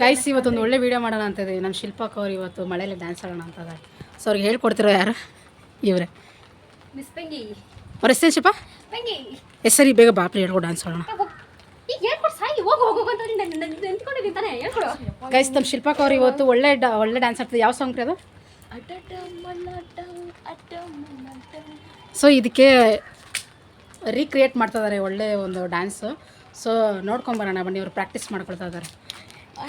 Guys ಇವತ್ತೊಂದು ಒಳ್ಳೆ video ಮಾಡೋಣ ಅಂತಿದೆ. ನಮ್ಮ ಶಿಲ್ಪಕ್ ಅವ್ರು ಇವತ್ತು ಮಳೆಯಲ್ಲಿ ಡ್ಯಾನ್ಸ್ ಆಡೋಣ ಅಂತದ. ಸೊ ಅವ್ರಿಗೆ ಹೇಳ್ಕೊಡ್ತಿರೋ ಯಾರು? ಇವರೇ ಮಿಸ್ ಪೆಂಗಿ. ಅವ್ರ ಹೆಸರು ಶಿಲ್ಪ ಪೆಂಗಿ. ಹೆಸರಿ ಬೇಗ ಬಾಪ್ರಿ ಹೇಳ್ಕೊಡು ಡ್ಯಾನ್ಸ್ ಆಡೋಣ. ಈಗ ಹೇಳ್ಕೊಡು ಸಾಯಿ, ಹೋಗು ಹೋಗು ಅಂತ ನಿಂತ್ಕೊಂಡಿದ್ದೀನಿ ತಾನೇ, ಹೇಳ್ಕೊಡು. ಗೈಸ್ ನಮ್ಮ ಶಿಲ್ಪಕ್ ಅವ್ರು ಇವತ್ತು ಒಳ್ಳೆ ಡ್ಯಾನ್ಸ್ ಆಡ್ತಿದೆ. ಯಾವ ಸಾಂಗ್ ರೀ ಅದು? ಸೊ ಇದಕ್ಕೆ ರೀಕ್ರಿಯೇಟ್ ಮಾಡ್ತಾ ಇದ್ದಾರೆ ಒಳ್ಳೆ ಒಂದು ಡ್ಯಾನ್ಸು. ಸೊ ನೋಡ್ಕೊಂಬರೋಣ ಬನ್ನಿ, ಅವರು ಪ್ರಾಕ್ಟೀಸ್ ಮಾಡ್ಕೊಳ್ತಾ ಇದ್ದಾರೆ.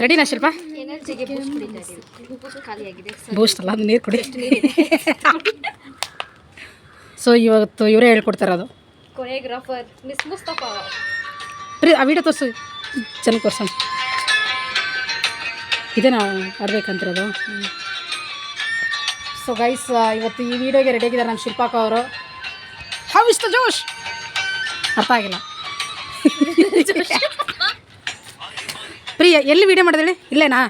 ರೆಡಿನಾ ಶಿಲ್ಪ? ಎನರ್ಜಿಗೆ ಬೂಸ್ಟ್ ಖಾಲಿಯಾಗಿದೆ. ಬೂಸ್ಟ್ ಅಲ್ಲ, ಅದು ನೀರು ಕುಡಿ. ಸೊ ಇವತ್ತು ಇವರೇ ಹೇಳ್ಕೊಡ್ತಾರೆ. ಅದು ಕೊರಿಯೋಗ್ರಾಫರ್ ಮಿಸ್ ಮುಸ್ತಫಾ. ಆ ವಿಡಿಯೋ ತೋರಿಸು, ಚೆನ್ನಾಗಿ ತೋರ್ಸೋಣ. ಇದೇನಾ ಆಡ್ಬೇಕಂತಿರೋದು? ಸೊ ಗೈಸ್ ಇವತ್ತು ಈ ವಿಡಿಯೋಗೆ ರೆಡಿ ಆಗಿದ್ದಾರೆ ನಮ್ಮ ಶಿಲ್ಪಾಕ ಅವರು. ಹೌ ಇಸ್ ದ ಜೋಶ್? ಅರ್ಥ ಆಗಿಲ್ಲ. ಪ್ರಿಯ ಎಲ್ಲಿ ವಿಡಿಯೋ ಮಾಡಿದೇಳಿ? ಇಲ್ಲೇನಾ?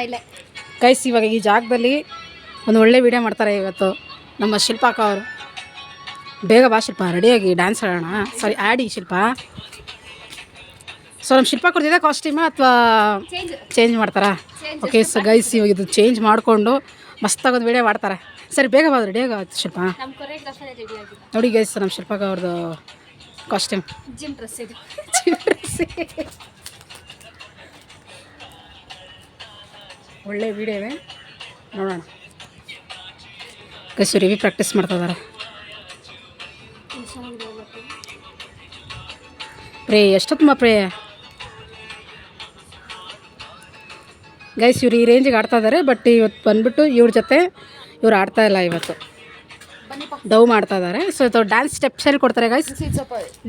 ಇಲ್ಲ ಗೈಸ್ ಇವಾಗ ಈ ಜಾಗದಲ್ಲಿ ಒಂದು ಒಳ್ಳೆ ವಿಡಿಯೋ ಮಾಡ್ತಾರೆ ಇವತ್ತು ನಮ್ಮ ಶಿಲ್ಪಾಕ ಅವರು. ಬೇಗ ಬಾ ಶಿಲ್ಪ, ರೆಡಿಯಾಗಿ ಡ್ಯಾನ್ಸ್ ಆಡೋಣ. ಸಾರಿ ಆಡಿ ಶಿಲ್ಪ. ಸೊ ನಮ್ಮ ಶಿಲ್ಪ ಕೊಡ್ತಿದ್ದೆ ಕಾಸ್ಟ್ಯೂಮಾ ಅಥವಾ ಚೇಂಜ್ ಮಾಡ್ತಾರಾ? ಓಕೆ ಸೊ ಗೈಸ್ ಇವಾಗ ಇದು ಚೇಂಜ್ ಮಾಡಿಕೊಂಡು ಮಸ್ತಾಗಿ ಒಂದು ವಿಡಿಯೋ ಮಾಡ್ತಾರೆ. ಸರಿ ಬೇಗ ಬಾ, ರೆಡಿಯಾಗ ಶಿಲ್ಪ. ನೋಡಿ ಗೈಸ್ ನಮ್ಮ ಶಿಲ್ಪಾಗ ಅವ್ರದ್ದು ಕಾಸ್ಟ್ಯೂಮ್ ಜಿಮ್ ಡ್ರೆಸ್ ಇದು. ಒಳ್ಳೆ ವಿಡಿಯೋ ಇದೆ, ನೋಡೋಣ. ಗೈಸ್ ರಿವ್ಯೂ ಪ್ರಾಕ್ಟೀಸ್ ಮಾಡ್ತಾ ಇದ್ದಾರೆ. Pray ಎಷ್ಟೊತ್ತಮ್ಮ pray? ಗೈಸ್ ಇವ್ರು ಈ ರೇಂಜಿಗೆ ಆಡ್ತಾ ಇದ್ದಾರೆ. ಬಟ್ ಇವತ್ತು ಬಂದುಬಿಟ್ಟು ಇವ್ರ ಜೊತೆ ಇವ್ರು ಆಡ್ತಾ ಇಲ್ಲ, ಇವತ್ತು ಡವ್ ಮಾಡ್ತಾ ಇದ್ದಾರೆ. ಸೊ ಇದು ಡ್ಯಾನ್ಸ್ ಸ್ಟೆಪ್ಸ್ ಹೇಳಿ ಕೊಡ್ತಾರೆ ಗೈಸ್,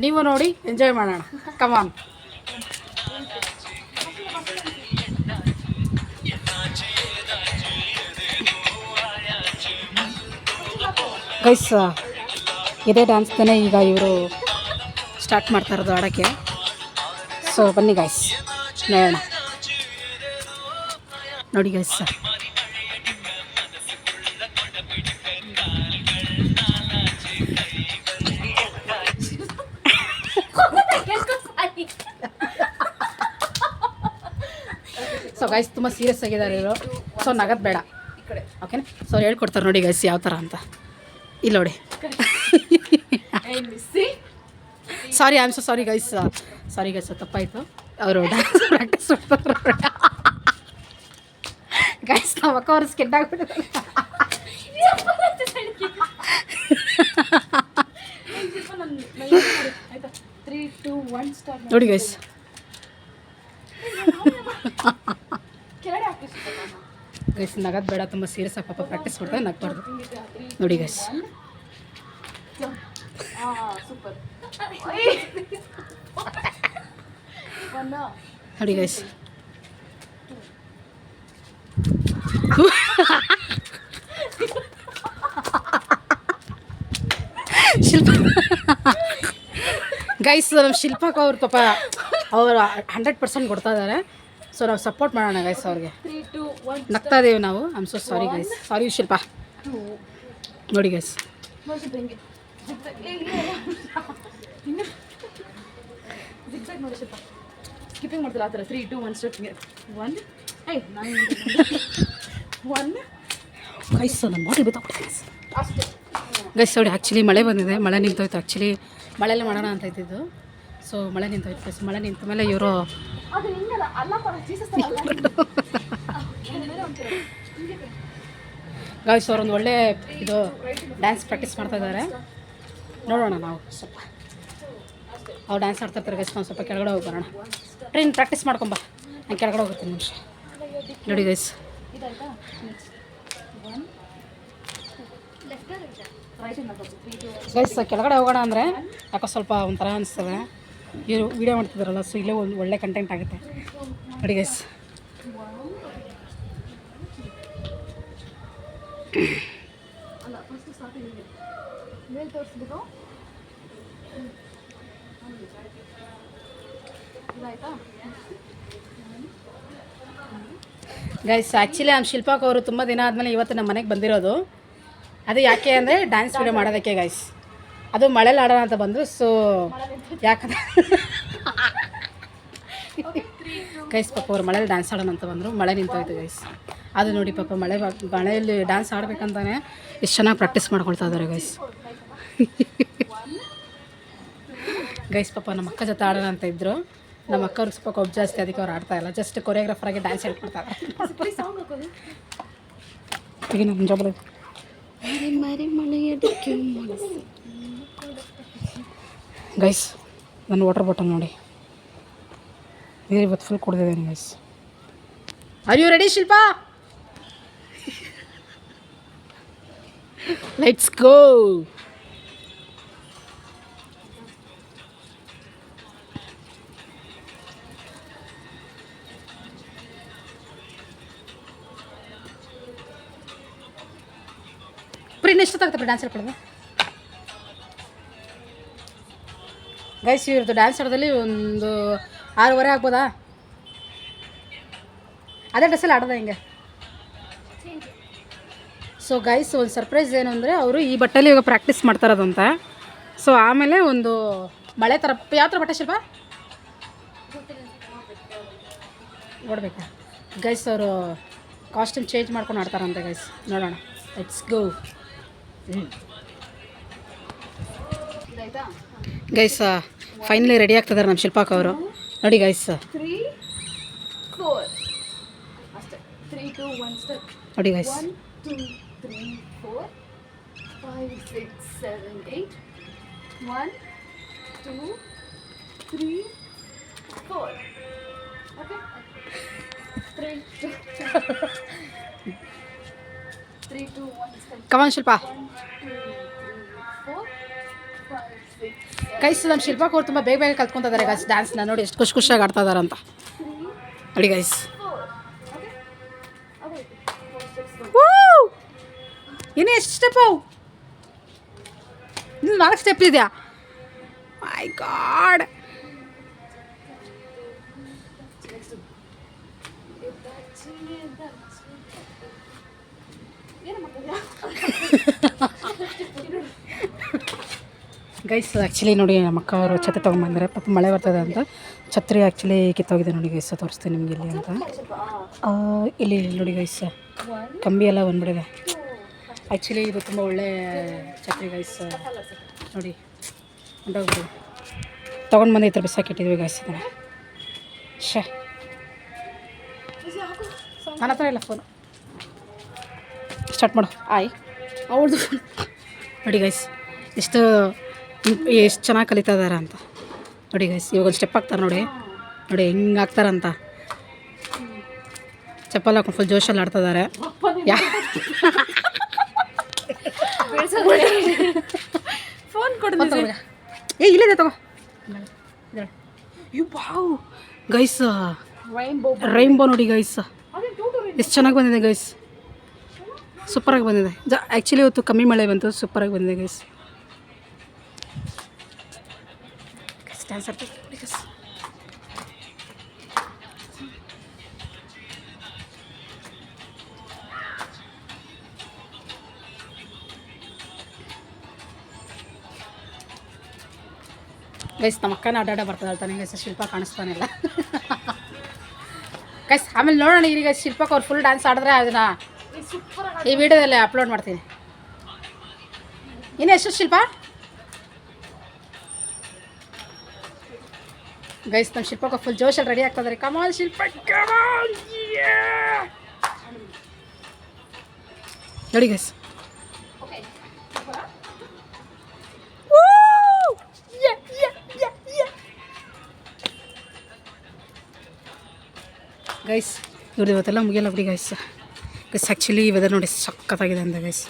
ನೀವು ನೋಡಿ ಎಂಜಾಯ್ ಮಾಡೋಣ. ಕಮಾನ್ ಗೈಸ್. ಇದೇ ಡ್ಯಾನ್ಸ್ ತಾನೇ ಈಗ ಇವರು ಸ್ಟಾರ್ಟ್ ಮಾಡ್ತಾ ಇರೋದು ಆಡೋಕ್ಕೆ. ಸೊ ಬನ್ನಿ ಗೈಸ್ ನೋಡೋಣ. ನೋಡಿ ಗೈಸ್ ಸೊ ಗೈಸ್ ತುಂಬ ಸೀರಿಯಸ್ ಆಗಿದ್ದಾರೆ ಇವರು. ಸೊ ನಗದು ಬೇಡ, ಓಕೆನಾ? ಸೊ ಹೇಳ್ಕೊಡ್ತಾರೆ ನೋಡಿ ಗೈಸ್ ಯಾವ ಥರ ಅಂತ. ಇಲ್ಲಿ ನೋಡಿ. Sorry I am so sorry guys, sorry guys ತಪ್ಪಾಯಿತು. ಅವರು ಡ್ಯಾನ್ಸ್ ಪ್ರಾಕ್ಟೀಸ್ ಮಾಡ್ತಾರೆ ಗೈಸ್. ನಮ್ಮ ಅಕ್ಕ ಅವರು ಸ್ಕೆಡ್ ಆಗಿಬಿಟ್ಟಿದ್ದಾರೆ. ನೋಡಿ ಗೈಸ್ ಗೈಸ್ ನಗದು ಬೇಡ, ತುಂಬ ಸೀರಿಯಸ್ ಆಗಿ ಪಾಪ ಪ್ರಾಕ್ಟೀಸ್ ಮಾಡ್ತಾರೆ, ನಗ್ಬಾರ್ದು. ನೋಡಿ ಗೈಸ್ ನೋಡಿ ಗೈಸ್ ಶಿಲ್ಪ ಗೈಸ್ ನಮ್ಮ ಶಿಲ್ಪಕ ಅವ್ರು ಪಾಪ ಅವರು 100% ಕೊಡ್ತಾ ಇದ್ದಾರೆ. ಸೊ ನಾವು ಸಪೋರ್ಟ್ ಮಾಡೋಣ ಗೈಸ್ ಅವ್ರಿಗೆ. ನಗ್ತಾ ಇದ್ದೀವಿ ನಾವು. I am so sorry guys, sorry Shilpa. ನೋಡಿ ಗೈಸ್ ಸ್ಕಿಪ್ಪಿಂಗ್ ಮಾಡ್ತಿಲ್ಲ ಆ ಥರ. 3, 2, 1 ಸ್ಟೆಪ್. 1 ಗೈಸ್ ನಮ್ಮ ಬಾಡಿ ಬಿತ್ತೋಗ್ಬಿಟ್ಟಿದೆ ಗೈಸ್. ನೋಡಿ ಆ್ಯಕ್ಚುಲಿ ಮಳೆ ಬಂದಿದೆ, ಮಳೆ ನಿಂತೋಯ್ತು. ಆ್ಯಕ್ಚುಲಿ ಮಳೆಯಲ್ಲೇ ಮಾಡೋಣ ಅಂತ ಇದ್ದಿದ್ದು. ಸೊ ಮಳೆ ನಿಂತೋಯ್ತು ಗೈಸ್. ಮಳೆ ನಿಂತ ಮೇಲೆ ಇವರು ಗೈಸ್ ಅವರೊಂದು ಒಳ್ಳೆ ಇದು ಡ್ಯಾನ್ಸ್ ಪ್ರಾಕ್ಟೀಸ್ ಮಾಡ್ತಾ ಇದ್ದಾರೆ. ನೋಡೋಣ ನಾವು ಸ್ವಲ್ಪ. ಅವ್ರು ಡ್ಯಾನ್ಸ್ ಆಡ್ತಾ ಇರ್ತಾರೆ ಗೈಸ್. ನಾವು ಸ್ವಲ್ಪ ಕೆಳಗಡೆ ಹೋಗಿ ಬರೋಣ. ಟ್ರೈನ್ ಪ್ರಾಕ್ಟೀಸ್ ಮಾಡ್ಕೊಂಬ, ನಾನು ಕೆಳಗಡೆ ಹೋಗ್ತೀನಿ ನಿಮಿಷ. ನೋಡಿ ಗೈಸ್ ಗೈಸ್ ಕೆಳಗಡೆ ಹೋಗೋಣ ಅಂದರೆ ಯಾಕೋ ಸ್ವಲ್ಪ ಒಂಥರ ಅನಿಸ್ತದೆ. ಇವರು ವೀಡಿಯೋ ಮಾಡ್ತಿದ್ದಾರಲ್ಲ, ಸೊ ಇಲ್ಲೇ ಒಂದು ಒಳ್ಳೆ ಕಂಟೆಂಟ್ ಆಗುತ್ತೆ. ನೋಡಿ ಗೈಸ್ ಗೈಸ್ ಆ್ಯಕ್ಚುಲಿ ನಮ್ಮ ಶಿಲ್ಪಾಕ್ ಅವರು ತುಂಬ ದಿನ ಆದಮೇಲೆ ಇವತ್ತು ನಮ್ಮ ಮನೆಗೆ ಬಂದಿರೋದು. ಅದು ಯಾಕೆ ಅಂದರೆ ಡ್ಯಾನ್ಸ್ ವೀಡಿಯೋ ಮಾಡೋದಕ್ಕೆ ಗೈಸ್. ಅದು ಮಳೆಲಿ ಆಡೋಣ ಅಂತ ಬಂದರು. ಸೊ ಯಾಕಂದ್ರೆ ಗೈಸ್ ಪಾಪ ಅವ್ರು ಮಳೇಲಿ ಡ್ಯಾನ್ಸ್ ಆಡೋಣ ಅಂತ ಬಂದರು, ಮಳೆ ನಿಂತೋಯ್ತು ಗೈಸ್. ಅದು ನೋಡಿ ಪಾಪ ಮಳೆಯಲ್ಲಿ ಡ್ಯಾನ್ಸ್ ಆಡ್ಬೇಕಂತಾನೆ ಎಷ್ಟು ಚೆನ್ನಾಗಿ ಪ್ರಾಕ್ಟೀಸ್ ಮಾಡ್ಕೊಳ್ತಾ ಇದ್ದಾರೆ ಗೈಸ್. ಗೈಸ್ ಪಾಪ ನಮ್ಮ ಅಕ್ಕ ಜೊತೆ ಆಡೋಣ ಅಂತ ಇದ್ದರು. ನಮ್ಮ ಅಕ್ಕವ್ರಿಗೆ ಸ್ವಲ್ಪ ಕೊಬ್ಬು ಜಾಸ್ತಿ, ಅದಕ್ಕೆ ಅವ್ರು ಆಡ್ತಾ ಇಲ್ಲ, ಜಸ್ಟ್ ಕೊರಿಯೋಗ್ರಾಫರಾಗಿ ಡ್ಯಾನ್ಸ್ ಹೇಳ್ಕೊಡ್ತಾರೆ. ಈಗ ನಮ್ಮ ಜಾಬ್ ಗೈಸ್ ನನ್ನ ವಾಟರ್ ಬಾಟಲ್ ನೋಡಿ ನೀರು ಇವತ್ತು ಫುಲ್ ಕುಡ್ದಿದ್ದೇನೆ guys. Are you ready Shilpa? Let's go. ಪ್ರೀ ಎಷ್ಟೊತ್ತಾಗ್ತಪ್ಪ ಡ್ಯಾನ್ಸ್ ಹೇಳ್ಕೊಡೋದು ಗೈಸ್? ಇವ್ರದ್ದು ಡ್ಯಾನ್ಸ್ ಆಡೋದಲ್ಲಿ ಒಂದು 6:30 ಆಗ್ಬೋದಾ? ಅದೇ ಡ್ರೆಸ್ಸಲ್ಲಿ ಆಡೋದ ಹಿಂಗೆ? ಸೊ ಗೈಸ್ ಒಂದು ಸರ್ಪ್ರೈಸ್ ಏನು ಅಂದರೆ ಅವರು ಈ ಬಟ್ಟೆಲಿ ಇವಾಗ ಪ್ರಾಕ್ಟೀಸ್ ಮಾಡ್ತಾ ಇರೋದಂತ. ಸೊ ಆಮೇಲೆ ಒಂದು ಮಳೆ ಥರ ಯಾವ ಥರ ಬಟ್ಟೆ ಶಿಲ್ಪ ನೋಡ್ಬೇಕಾ ಗೈಸ್? ಅವರು ಕಾಸ್ಟ್ಯೂಮ್ ಚೇಂಜ್ ಮಾಡ್ಕೊಂಡು ಆಡ್ತಾರಂತೆ ಗೈಸ್. ನೋಡೋಣ, let's go. Guys finally ready ಆಗ್ತಿದ್ದಾರೆ ನಮ್ಮ ಶಿಲ್ಪಾಕ್ ಅವರು. ನೋಡಿ ಗೈಸ್, 3 4 ಅಷ್ಟೇ. 3 2 1 ಸ್ಟೆಪ್. ನೋಡಿ guys, 1 2 3 4 5 6 7 8 1 2 3 4. Okay 3 2 1 step. Come on Shilpa. 1 2 3 4 5 6 guys ನಮ್ಮ ಶಿಲ್ಪಾಕ್ ಅವ್ರು ತುಂಬ ಬೇಗ ಬೇಗ ಕಲ್ತ್ಕೊತಿದ್ದಾರೆ ಗೈಸ್ ಡ್ಯಾನ್ಸ್ನ. ನೋಡಿ ಎಷ್ಟು ಖುಷಿಯಾಗಿ ಆಡ್ತಾ ಇದ್ದಾರೆ ಅಂತ ನೋಡಿ ಗೈಸ್. ಇನ್ನೂ ಎಷ್ಟು ಸ್ಟೆಪ್ ಅವು? ಇನ್ನು 4 ಸ್ಟೆಪ್ ಇದೆಯಾ? ಮೈ ಗಾಡ್. ಗೈಸ್ ಆ್ಯಕ್ಚುಲಿ ನೋಡಿ ನಮ್ಮ ಅಕ್ಕ ಅವರು ಛತ್ರಿ ತೊಗೊಂಬಂದರೆ, ಪಾಪ ಮಳೆ ಬರ್ತದೆ ಅಂತ ಛತ್ರಿ ಆ್ಯಕ್ಚುಲಿ ಕಿತ್ತೋಗಿದೆ ನೋಡಿ ಗೈಸ್. ತೋರಿಸ್ತೀನಿ ನಿಮ್ಗೆ ಇಲ್ಲಿ ಅಂತ. ಇಲ್ಲಿ ನೋಡಿ ಗೈಸ್, ಕಂಬಿ ಎಲ್ಲ ಬಂದ್ಬಿಡಿದೆ. ಆ್ಯಕ್ಚುಲಿ ಇದು ತುಂಬ ಒಳ್ಳೆ ಛತ್ರಿ ಗೈಸ್. ನೋಡಿ ಹೊಂಟೋಗ್ಬಿಡಿ, ತೊಗೊಂಡು ಬಂದು ಈ ಥರ ಬಿಸಾಕಿಟ್ಟಿದ್ವಿ ಗೈಸ್. ಇದನ್ನು ಶೇ ನನ್ನ ಹತ್ರ ಇಲ್ಲ ಫೋನು. ಸ್ಟಾರ್ಟ್ ಮಾಡು. ಅವ್ರದ್ದು ಫೋನ್ ನೋಡಿ ಗೈಸ್, ಎಷ್ಟು ಚೆನ್ನಾಗಿ ಕಲಿತಾ ಇದ್ದಾರೆ ಅಂತ ನೋಡಿ ಗೈಸ್. ಇವಾಗ ಒಂದು ಸ್ಟೆಪ್ ಹಾಕ್ತಾರೆ ನೋಡಿ, ನೋಡಿ ಹೆಂಗೆ ಹಾಕ್ತಾರಂತ. ಚಪ್ಪಲ್ ಹಾಕೊಂಡು ಫುಲ್ ಜೋಶಲ್ಲಿ ಆಡ್ತಾ ಇದ್ದಾರೆ. ಫೋನ್ ಕೊಡ್ತೀನಿ. ಇಲ್ಲಿದೆ ತಗೋ. ವಾವ್ ಗೈಸ್, ರೈನ್ಬೋ ನೋಡಿ ಗೈಸ್, ಎಷ್ಟು ಚೆನ್ನಾಗಿ ಬಂದಿದೆ ಗೈಸ್. ಸೂಪರಾಗಿ ಬಂದಿದೆ. ಆ್ಯಕ್ಚುಲಿ ಇವತ್ತು ಕಮ್ಮಿ ಮಳೆ ಬಂತು, ಸೂಪರಾಗಿ ಬಂದಿದೆ ಗೈಸ್. ಡ್ಯಾನ್ಸ್ ಆಡ್ತೀವಿ ಗೈಸ್. ಗೈಸ್ ನಮ್ಮ ಅಕ್ಕನ ಅಡ್ಡಾಡ ಬರ್ತಾ ಹೇಳ್ತಾನೆ ಗೈಸ್. ಶಿಲ್ಪ ಕಾಣಿಸ್ತಾನಿಲ್ಲ ಗೈಸ್. ಆಮೇಲೆ ನೋಡೋಣ ಈಗ ಶಿಲ್ಪಕ್ಕೆ ಅವ್ರು ಫುಲ್ ಡ್ಯಾನ್ಸ್ ಆಡಿದ್ರೆ ಅದನ್ನು ಈ ವಿಡಿಯೋದಲ್ಲಿ ಅಪ್ಲೋಡ್ ಮಾಡ್ತೀನಿ. ಇನ್ನು ಎಷ್ಟು ಶಿಲ್ಪ ಗೈಸ್? ನಮ್ಮ ಶಿಲ್ಪಕ್ಕೆ ಫುಲ್ ಜೋಶಲ್ಲಿ ರೆಡಿ ಆಗ್ತಾ ಇದ್ದಾರೆ. ಕಮಾಲ್ ಶಿಲ್ಪ, ನೋಡಿ ಗೈಸ್. ಗೈಸ್ ಇವ್ರದ್ದು ಇವತ್ತೆಲ್ಲ ಮುಗಿಯಲ್ಲ ಬಿಡಿ ಗೈಸ್. ಗೈಸ್ ಆ್ಯಕ್ಚುಲಿ ವೆದರ್ ನೋಡಿ ಸಖತ್ತಾಗಿದೆ ಅಂತ ಗೈಸ್.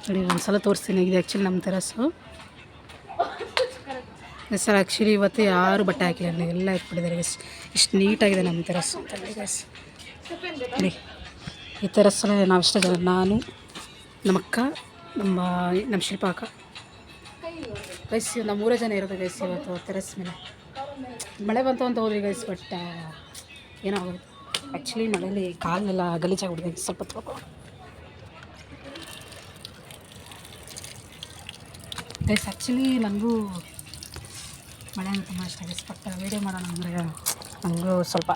ನೋಡಿ ಒಂದು ಸಲ ತೋರಿಸ್ತೀನಿ. ಇದು ಆ್ಯಕ್ಚುಲಿ ನಮ್ಮ ತೆರಸು ಗೈಸ್. ಸರ್ ಆ್ಯಕ್ಚುಲಿ ಇವತ್ತು ಯಾರು ಬಟ್ಟೆ ಹಾಕಿಲ್ಲ, ಎಲ್ಲ ಇಟ್ಬಿಟ್ಟಿದ್ದಾರೆ ಗೈಸ್. ಇಷ್ಟು ನೀಟಾಗಿದೆ ನಮ್ಮ ತೆರಸು ಅಂತ ಹೇಳಿ ಗೈಸ್. ನೋಡಿ ಈ ತೆರಸಲ್ಲಿ ನಾವೆಷ್ಟೇ ಜನ, ನಾನು, ನಮ್ಮ ಅಕ್ಕ, ನಮ್ಮ ಶಿಲ್ಪ ಅಕ್ಕ ಗೈಸ್, ನಾವು 3 ಜನ ಇರೋದು ಗೈಸ್ ಇವತ್ತು ತೆರಸ್ ಮೇಲೆ. ಮಳೆ ಬಂತು ಅಂತ ಹೋದ್ರಿ ಗೈಸ್, ಬಟ್ ಏನಾಗೋದು ಆ್ಯಕ್ಚುಲಿ ಮಳೆಯಲ್ಲಿ ಕಾಲೆಲ್ಲ ಗಲೀಜಾಗ್ಬಿಟ್ಟಿದೆ. ಸ್ವಲ್ಪ ತೊಳ್ಕೊಂಡು ಗೈಸ್ ಆ್ಯಕ್ಚುಲಿ ನನಗೂ ಮಳೆ ಅಂದರೆ ತುಂಬ ಇಷ್ಟ ಆಗಿದೆ. ಬಟ್ ವೀಡಿಯೋ ಮಾಡೋಣ ಅಂದರೆ ನನಗೂ ಸ್ವಲ್ಪ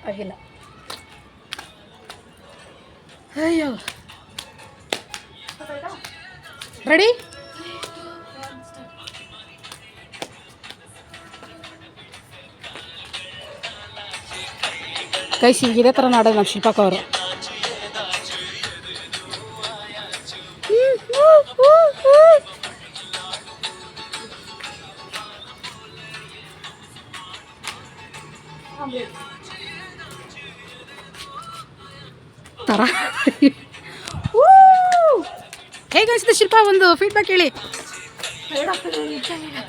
ಆಗಿಲ್ಲ. ಅಯ್ಯೋ ರೆಡಿ. ಗೈಸ್ ಈಗ ಇದೇ ಥರ ನಾಡೋದು ನಮ್ಮ ಶಿಲ್ಪಕ್ಕ ಅವರು. ಥರ ಹೇಗೆ ಅನಿಸಿದೆ ಶಿಲ್ಪ? ಒಂದು ಫೀಡ್ಬ್ಯಾಕ್ ಹೇಳಿ.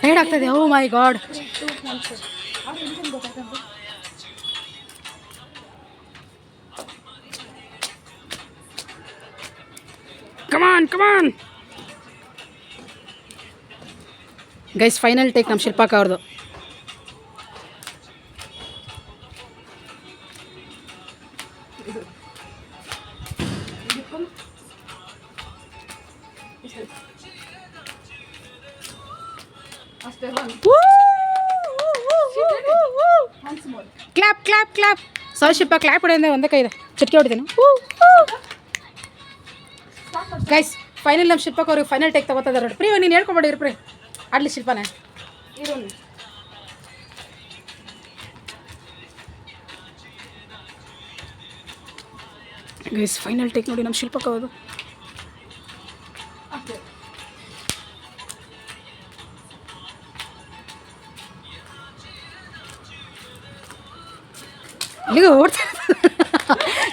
ಹೇಡ್ ಆಗ್ತದೆ. Oh my god. Come on come on guys, final take ನಮ್ಮ ಶಿಲ್ಪಕ್ಕ ಅವ್ರದ್ದು. Clap clap clap. Sorry Shilpa, clap ಹೊಡೆಯಿಂದ ಒಂದೇ ಕೈ ಇದೆ, ಚಿಟ್ಕೆ ಹೊಡಿತೀನಿ. ಗೈಸ್ ಫೈನಲ್ ನಮ್ಮ ಶಿಲ್ಪಕ್ಕ ಅವ್ರಿಗೆ ಫೈನಲ್ ಟೇಕ್ ತಗೋತಾ ಇದ್ದಾರೆ. ಪ್ರೀ ನೀನು ಹೇಳ್ಕೊಬೇಡಿ ಪ್ರೀ, ಆಡಲಿ ಶಿಲ್ಪನೇ ಇರೋನು. ಗೈಸ್ ಫೈನಲ್ ಟೇಕ್ ನೋಡಿ ನಮ್ಮ ಶಿಲ್ಪಕ್ಕ ಅವರು. ಇಲ್ಲಿಗೆ ಓಡ್ತಾ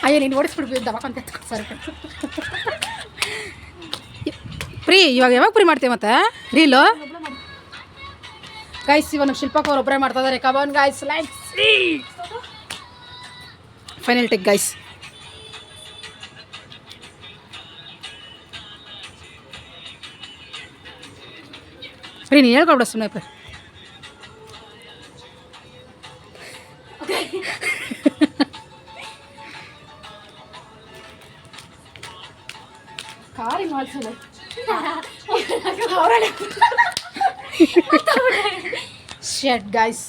ಅಯ್ಯೋ ನೀನು ಓಡಿಸ್ಬಿಡ್ಬೇಕು ದವಾಖಾನೆ ಸರ್. ಪ್ರೀ ಇವಾಗ ಯಾವಾಗ ಪ್ರೀ ಮಾಡ್ತೇವೆ ಮತ್ತೆ ರೀಲು? ಗೈಸ್ ಇವಾಗ ನಮ್ಮ ಶಿಲ್ಪಕ್ಕ ಅವ್ರು ಒಬ್ಬರೇ ಮಾಡ್ತಾ ಇದ್ದಾರೆ. Come on guys, let's see final take guys. ಪ್ರೀ ನೀನು ಹೇಳ್ಕೊಬಿಡ ಸುಮ್ಮನೆ ಪ್ರೀ. ಕಾರಿ ಮಾಡ್ಸೋಣ. ಶೆಟ್ ಗೈಸ್,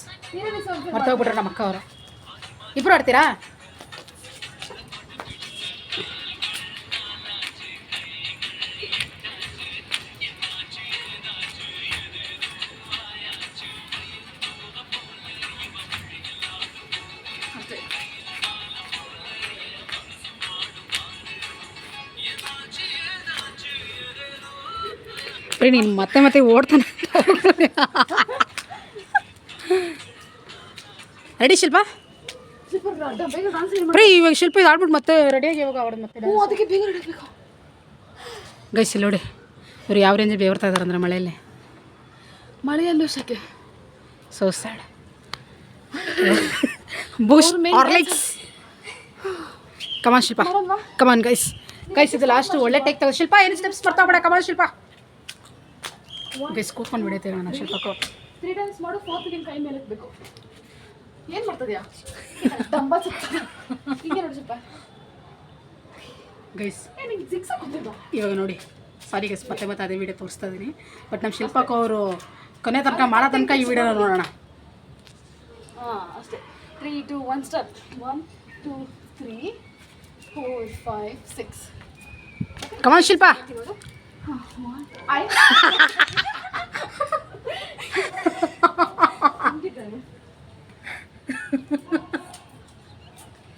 ಮರ್ತೋಗ್ಬಿಟ್ರೆ ನಮ್ಮ ಅಕ್ಕ ಅವರು. ಇಬ್ಬರು ಆಡ್ತೀರಾ? ನೀನು ಮತ್ತೆ ಮತ್ತೆ ಓಡ್ತಾನೆ. ರೆಡಿ ಶಿಲ್ಪ? ಪ್ರೀ ಇವಾಗ ಶಿಲ್ಪ ಇದು ಆಡ್ಬಿಟ್ಟು ಮತ್ತೆ ರೆಡಿಯಾಗಿ ಇವಾಗ ಆಡೋದು ಮತ್ತೆ. ಅದಕ್ಕೆ ಬೇಗ ಹಿಡಬೇಕು ಗೈಸ್. ಇಲ್ಲಿ ನೋಡಿ ಇವ್ರು ಯಾವ ರೇಂಜ್ ಬೇವರ್ತಾ ಇದ್ದಾರೆ ಅಂದರೆ ಮಳೆಯಲ್ಲಿ. ಮಳೆಯಲ್ಲೂ ಸಕ್ಕೆ ಸೋ ಸ್ಯಾಡ್. ಬೂಸ್ಟ್ ಹಾರ್ಲಿಕ್ಸ್. ಕಮಾನ್ ಶಿಲ್ಪ, ಕಮಾನ್ ಗೈಸ್. ಗೈಸ್ ಇದು ಲಾಸ್ಟ್ ಒಳ್ಳೆ ಟೇಕ್ ತಗೋ. ಶಿಲ್ಪ ಏನು ಸ್ಟೆಪ್ಸ್ ಬರ್ತಾ ಬಿಡ. ಕಮಾನ್ ಶಿಲ್ಪ. ಗೈಸ್ ಕೂತ್ಕೊಂಡು ಬಿಡೈತೆ ನಾನು ಶಿಲ್ಪಕ್ಕೂ. 3 ಟೈಮ್ಸ್ ಮಾಡು. 4th ಕೈ ಮೇಲೆ ಎತ್ತಬೇಕು. ಏನು ಮಾಡ್ತದ್ಯಾ? ಡಂಬ ಹೀಗೆ ನೋಡಿ ಸ್ವಲ್ಪ ಗೈಸ್. ನಿಂಗೆ ಸಿಕ್ಸ್ ಹಾಕೋತಿದ್ದ ಇವಾಗ ನೋಡಿ. ಸಾರಿ ಗೈಸ್, ಮತ್ತೆ ಮತ್ತೆ ಅದೇ ವಿಡಿಯೋ ತೋರಿಸ್ತಾ ಇದ್ದೀನಿ. ಬಟ್ ನಮ್ಮ ಶಿಲ್ಪಕ್ಕ ಅವರು ಕೊನೆ ತನಕ ಮಾಡೋ ತನಕ ಈ ವಿಡಿಯೋನ ನೋಡೋಣ. ಹಾಂ ಅಷ್ಟೇ. 3 2 1 ಸ್ಟಾರ್ಟ್. 1 2 3 4 5 6. ಕಮಾನ್ ಶಿಲ್ಪ.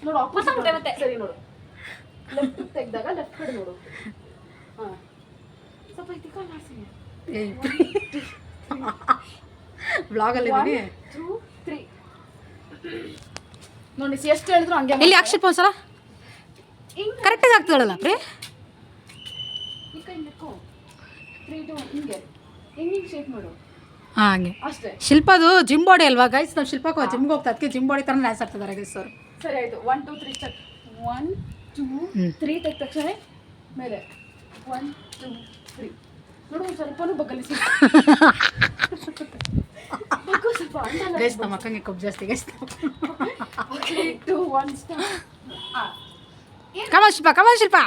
ನೋಡು ಆಪೋಸಿಟ್ ಸರಿ ನೋಡು. ಲೆಫ್ಟ್ ತೆಗೆದಾಗ ಲೆಫ್ಟ್ ಕಡೆ ನೋಡು. ಹಾಂ ಸ್ವಲ್ಪ ಇದಕ್ಕೆ ಮಾಡ್ತೀನಿ. ವ್ಲಾಗಲ್ಲಿ 1 2 3 ನೋಡಿ ಎಷ್ಟು ಹೇಳಿದ್ರು ಹಂಗೆ. ಇಲ್ಲಿ ಯಾಕೆ ಶಿಲ್ಪ ಒಂದ್ಸಲ ಕರೆಕ್ಟಾಗಿ ಆಗ್ತದಲ್ಲ ಪ್ರೀ? ಈ ಕೈ ನಿಕ್ಕೋ. 3 2 ಹಿಂಗೆ ಹಿಂಗೆ ಶೇಪ್ ಮಾಡು. ಹಾಂ ಹಂಗೆ ಅಷ್ಟೇ. ಶಿಲ್ಪದು ಜಿಮ್ ಬಾಡಿ ಅಲ್ವಾ ಗೈಸ್? ನಮ್ಮ ಶಿಲ್ಪಕ್ಕೂ ಜಿಮ್ಗೆ ಹೋಗ್ತಾ ಅದಕ್ಕೆ ಜಿಮ್ ಬಾಡಿ ಥರ ಡ್ಯಾನ್ಸ್ ಆಡ್ತಿದ್ದಾರೆ ಗೈಸ್ ಅವರು. ಸರಿ ಆಯಿತು. 1 2 3 ಸ್ಟಾರ್ಟ್. 1 2 3 ತೆಗೆದ ತಕ್ಷಣ ಮೇಲೆ 1 2 3 ನೋಡು. ಸ್ವಲ್ಪನೂ ಬಗ್ಗಲಿ ಸ್ವಲ್ಪ ಅಂಡಲ್ಲ ಗೈಸ್. ನಮ್ಮ ಅಕ್ಕಂಗೆ ಕೊಬ್ಬು ಜಾಸ್ತಿ guys. Okay 2 1 start. Come on Shilpa, come on Shilpa.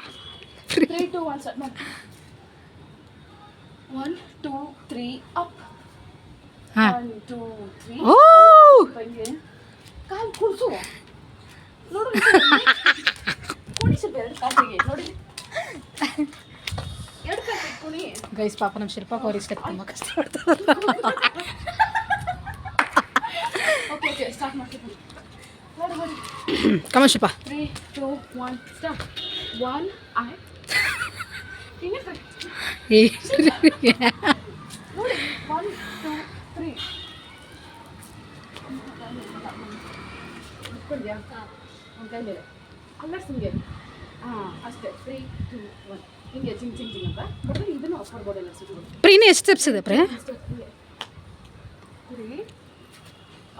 3 2 1 start. 1 2 3 up. ಹಾಂ 1 2 3 ಓ ಹಿಂಗೆ ಕಾಲು ಕೂರ್ಸು ನೋಡು ಕುಣಿ ಸ್ವಲ್ಪ ಎರಡು ಕಾಲಿಗೆ ನೋಡಿ ಎರಡು ಕಾಲಿಗೆ ಕುಣಿ ಗೈಸ್ ಪಾಪ ನಮ್ಮ ಶಿಲ್ಪ ಅವ್ರು ಇಷ್ಟ ತುಂಬ ಕಷ್ಟ ಪಡ್ತಾರೆ. ಓಕೆ ಓಕೆ ಸ್ಟಾರ್ಟ್ ಮಾಡ್ತೀನಿ ನೋಡಿ ನೋಡಿ ಕಮ ಶಿಲ್ಪ 3 2 1 ಸ್ಟಾರ್ಟ್ 1 ಐ ಹಿಂಗೆ ಏ ನೋಡಿ 1 2 3 ಇಟ್ಕೊಂಡ್ಯಾ ಒಂದು ಕೈ ಮೇಲೆ ಅಲ್ಲಾಡ್ಸಿ ಹಿಂಗೆ ಹಾಂ ಅಷ್ಟೇ 3 2 1 ಹಿಂಗೆ ಜಿಂಗ್ ಜಿಂಗ್ ಜಿಂಗ್ ಅಂತ ಬಟ್ ಇದನ್ನು ಆಫ್ ಮಾಡ್ಬೋದು ಎಲ್ಲ ಸಿಗೋದು ಪ್ರೀ ಎಷ್ಟು ಸ್ಟೆಪ್ಸ್ ಇದೆ ಪ್ರೇ 3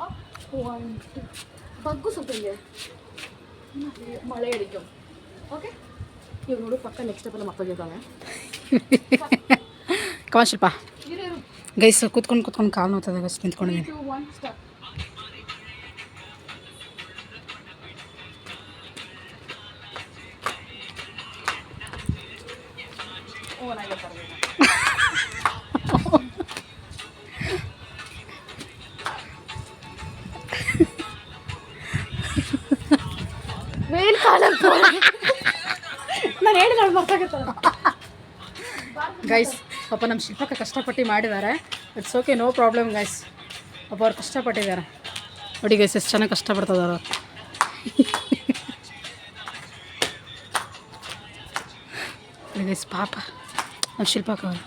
ಅಪ್ 1 2 ಬಗ್ಗು ಸ್ವಲ್ಪ ಹಿಂಗೆ ಮಳೆ ಹಿಡಿಕೊ ಓಕೆ ಇವಾಗ ನೋಡು ಪಕ್ಕ ನೆಕ್ಸ್ಟ್ ಸ್ಟೆಪ್ ಎಲ್ಲ ಮರ್ತೋಗಿದ್ದಾವೆ ಕಮ ಶಿಲ್ಪ ಇರು ಗೈಸ್ ಕೂತ್ಕೊಂಡು ಕಾಲು ನೋಡ್ತದೆ ಗೈಸ್ ನಿಂತ್ಕೊಂಡಿದ್ದೀನಿ. 2 1 ಸ್ಟಾರ್ಟ್ ಓ ನನಗೆ ಪರವಾಗಿಲ್ಲ ಮೇಲ್ ಕಾಲಕ್ಕೆ ನಾನು ಹೇಳಿ ನಾನು ಮರ್ತಾಗತ್ತಲ್ಲ ಗೈಸ್ ಪಾಪ ನಮ್ಮ ಶಿಲ್ಪಕ್ಕ ಕಷ್ಟಪಟ್ಟು ಮಾಡಿದ್ದಾರೆ. It's okay, no problem guys. ಪಾಪ ಅವ್ರು ಕಷ್ಟಪಟ್ಟಿದ್ದಾರೆ ನೋಡಿ ಗೈಸ್, ಎಷ್ಟು ಚೆನ್ನಾಗಿ ಕಷ್ಟಪಡ್ತಿದ್ದಾರೆ. ಗೈಸ್ ಪಾಪ ನಮ್ಮ ಶಿಲ್ಪಕ್ಕ ಅವರು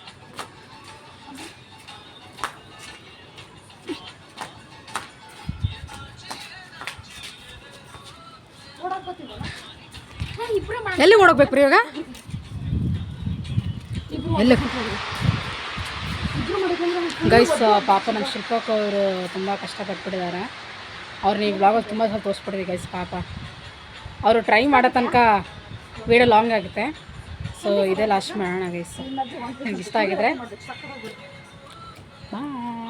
ಎಲ್ಲಿ ಓಡೋಗ್ಬೇಕು ರೀ ಇವಾಗ? ಎಲ್ಲಿ ಗೈಸ್ ಪಾಪ ನಮ್ಮ ಶಿಲ್ಪಕ್ಕ ಅವರು ತುಂಬ ಕಷ್ಟಪಟ್ಬಿಟ್ಟಿದ್ದಾರೆ. ಅವ್ರು ನೀವು ಬ್ಲಾಗಲ್ಲಿ ತುಂಬ ಸಲ ತೋರಿಸ್ಬಿಟ್ಟಿದೆ ಗೈಸ್. ಪಾಪ ಅವರು ಟ್ರೈ ಮಾಡೋ ತನಕ ವೀಡಿಯೋ ಲಾಂಗ್ ಆಗುತ್ತೆ. ಸೊ ಇದೇ ಲಾಸ್ಟ್ ಮಾಡೋಣ ಗೈಸ್. ನಿಮ್ಗೆ ಇಷ್ಟ ಆಗಿದ್ರೆ ಬಾಯ್.